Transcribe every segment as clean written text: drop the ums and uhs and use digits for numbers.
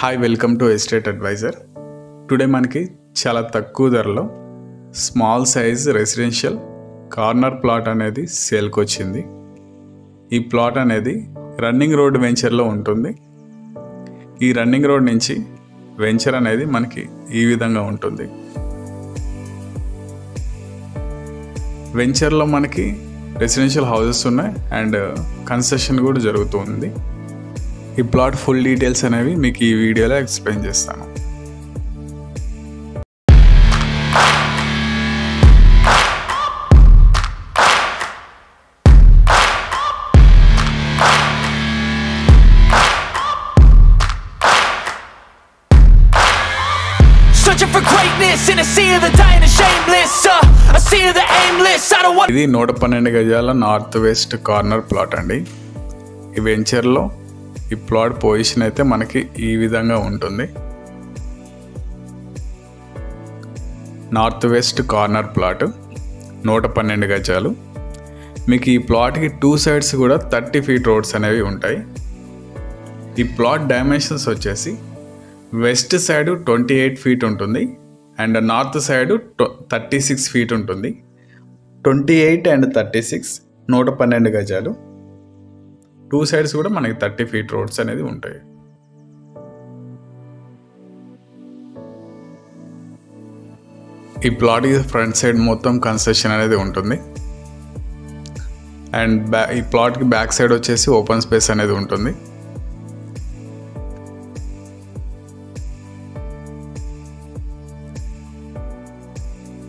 Hi welcome to estate advisor. Today మనకి చాలా తక్కువ ధరలో small size residential corner plot అనేది సేల్కి వచ్చింది. ఈ ప్లాట్ అనేది రన్నింగ్ రోడ్ వెంచర్లో ఉంటుంది. ఈ రన్నింగ్ రోడ్ నుంచి వెంచర్ అనేది మనకి ఈ విధంగా ఉంటుంది. వెంచర్లో మనకి రెసిడెన్షియల్ హౌసెస్ ఉన్నాయి అండ్ కన్స్ట్రక్షన్ కూడా జరుగుతుంది. ఈ ప్లాట్ ఫుల్ డీటెయిల్స్ అనేవి మీకు ఈ వీడియోలో ఎక్స్ప్లెయిన్ చేస్తాను. ఇది 112 గజాల నార్త్ వెస్ట్ కార్నర్ ప్లాట్ అండి. ఈ వెంచర్లో ఈ ప్లాట్ పొజిషన్ అయితే మనకి ఈ విధంగా ఉంటుంది. నార్త్ వెస్ట్ కార్నర్ ప్లాట్ 112 గజాలు. మీకు ఈ ప్లాట్కి 2 సైడ్స్ కూడా 30 ఫీట్ రోడ్స్ అనేవి ఉంటాయి. ఈ ప్లాట్ డైమెన్షన్స్ వచ్చేసి వెస్ట్ సైడ్ 28 ఫీట్ ఉంటుంది అండ్ నార్త్ సైడ్ 36 ఫీట్ ఉంటుంది. 28 అండ్ 36 112 గజాలు. 2 సైడ్స్ కూడా మనకి 30 ఫీట్ రోడ్స్ అనేది ఉంటాయి. ఈ ప్లాట్ ఫ్రంట్ సైడ్ మొత్తం కన్స్ట్రక్షన్ అనేది ఉంటుంది అండ్ ఈ ప్లాట్కి బ్యాక్ సైడ్ వచ్చేసి ఓపెన్ స్పేస్ అనేది ఉంటుంది.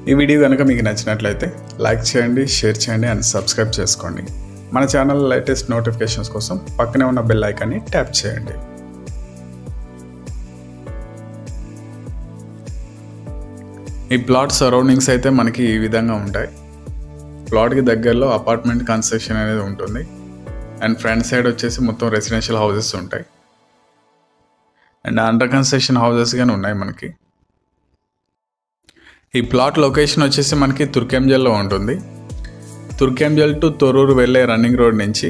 ఈ వీడియో కనుక మీకు నచ్చినట్లయితే లైక్ చేయండి, షేర్ చేయండి అండ్ సబ్స్క్రైబ్ చేసుకోండి. మన ఛానల్ లేటెస్ట్ నోటిఫికేషన్స్ కోసం పక్కనే ఉన్న బెల్ ఐకాన్ని ట్యాప్ చేయండి. ఈ ప్లాట్ సరౌండింగ్స్ అయితే మనకి ఈ విధంగా ఉంటాయి. ప్లాట్కి దగ్గరలో అపార్ట్మెంట్ కన్స్ట్రక్షన్ అనేది ఉంటుంది అండ్ ఫ్రంట్ సైడ్ వచ్చేసి మొత్తం రెసిడెన్షియల్ హౌసెస్ ఉంటాయి అండ్ అండర్ కన్స్ట్రక్షన్ హౌసెస్ కానీ ఉన్నాయి మనకి. ఈ ప్లాట్ లొకేషన్ వచ్చేసి మనకి తుర్కెంజల్లో ఉంటుంది. తుర్కెంజల్ టు తొర్రూరు వెళ్ళే రన్నింగ్ రోడ్ నుంచి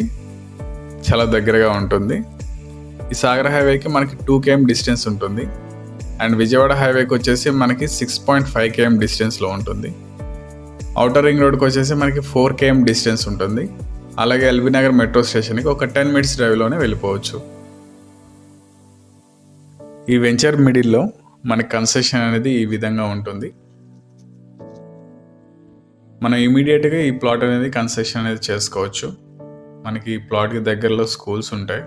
చాలా దగ్గరగా ఉంటుంది. ఈ సాగర్ హైవేకి మనకి 2 km డిస్టెన్స్ ఉంటుంది అండ్ విజయవాడ హైవేకి వచ్చేసి మనకి 6.5 km డిస్టెన్స్లో ఉంటుంది. ఔటర్ రింగ్ రోడ్కి వచ్చేసి మనకి 4 km డిస్టెన్స్ ఉంటుంది. అలాగే ఎల్బీ నగర్ మెట్రో స్టేషన్కి ఒక 10 minutes డ్రైవ్లోనే వెళ్ళిపోవచ్చు. ఈ వెంచర్ మిడిల్లో మనకి కన్స్ట్రక్షన్ అనేది ఈ విధంగా ఉంటుంది. మనం ఇమీడియట్గా ఈ ప్లాట్ అనేది కన్స్ట్రక్షన్ అనేది చేసుకోవచ్చు. మనకి ఈ ప్లాట్కి దగ్గరలో స్కూల్స్ ఉంటాయి.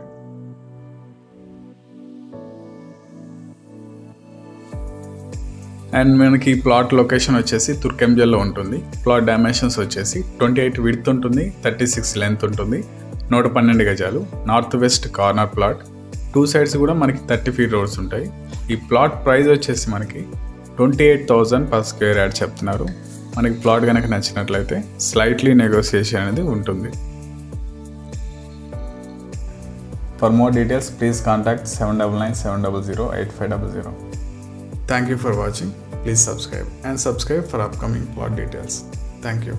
అండ్ మనకి ఈ ప్లాట్ లొకేషన్ వచ్చేసి తుర్కెంజల్లో ఉంటుంది. ప్లాట్ డైమెన్షన్స్ వచ్చేసి 28 విడ్త్ ఉంటుంది, 36 లెంత్ ఉంటుంది, 112 గజాలు. North west corner plot. 2 sides కూడా మనకి 30 ఫీట్ రోడ్స్ ఉంటాయి. ఈ ప్లాట్ ప్రైస్ వచ్చేసి మనకి 28,000 per square yard చెప్తున్నారు. మనకి ప్లాట్ కనుక నచ్చినట్లయితే స్లైట్లీ నెగోసియేషన్ అనేది ఉంటుంది. For more details please contact 7997008500. Thank you for watching. Please subscribe and subscribe for upcoming plot details. Thank you.